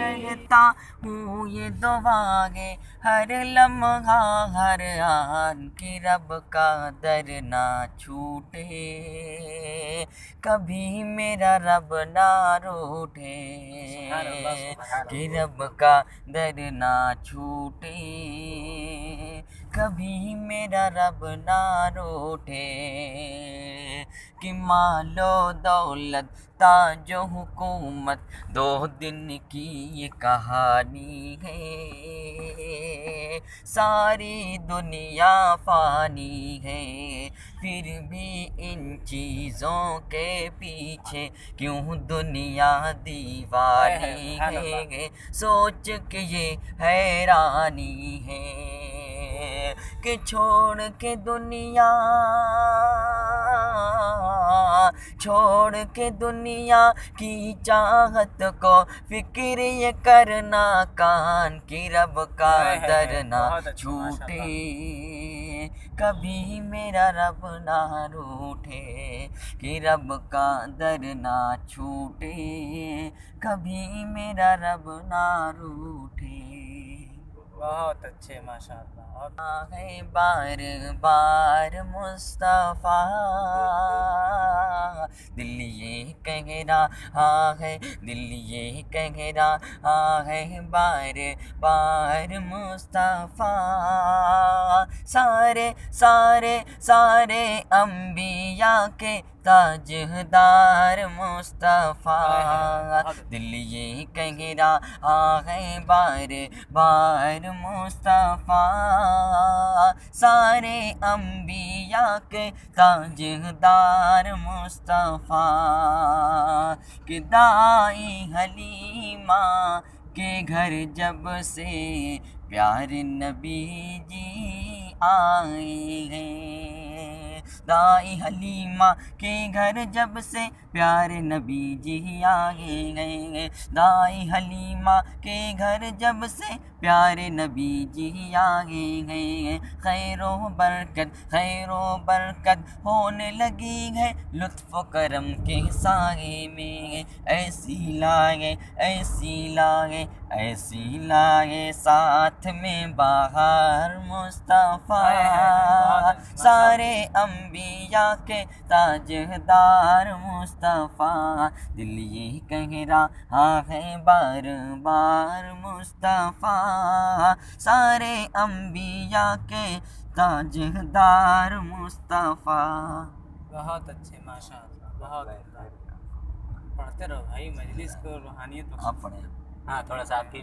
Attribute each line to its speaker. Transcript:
Speaker 1: रहता हूँ ये दुआएं हर लम्हा हर आन कि रब का दर ना छूटे, कभी मेरा रब ना रूठे, कि रब का दर ना छूटे, कभी मेरा रब ना रूठे, कि मालो दौलत ताजो हुकूमत दो दिन की ये कहानी है, सारी दुनिया फानी है, फिर भी इन चीज़ों के पीछे क्यों दुनिया दीवानी है, सोच के ये हैरानी है कि छोड़ के दुनिया की चाहत को फिक्र ये करना कान कि रब का दर ना छूटे, कभी मेरा रब ना रूठे, कि रब का दर ना छूटे, कभी मेरा रब ना रूठे।
Speaker 2: बहुत अच्छे माशाअल्लाह।
Speaker 1: है बार बार मुस्तफ़ा दिल ये कह रहा है, दिल ये कह रहा है बार बार मुस्तफ़ा, सारे सारे सारे अम्बिया के ताजदार मुस्तफ़ा, दिल ये कह रहा है बार बार मुस्तफ़ा, सारे अम्बिया के ताजदार मुस्तफ़ा, कि दाई हलीमा के घर जब से प्यारे नबी जी आए हैं, दाई हलीमा के घर जब से प्यारे नबी जी आए हैं, दाई हलीमा के घर जब से प्यारे नबी जी आए हैं, खैरो बरकत होने लगी है लुत्फ़ करम के साए में, ऐसी लाए साथ में बाहर मुस्तफ़ा, सारे अम्बिया के ताजदार मुस्तफ़ा, दिल ये कह रहा है बार बार मुस्तफ़ा, सारे अम्बिया के ताजदार मुस्तफ़ा।
Speaker 2: बहुत अच्छे माशाअल्लाह, बहुत पढ़ते रहो भाई, मजलिस को रूहानियत।
Speaker 1: आप पढ़े?
Speaker 2: हाँ थोड़ा सा आप ही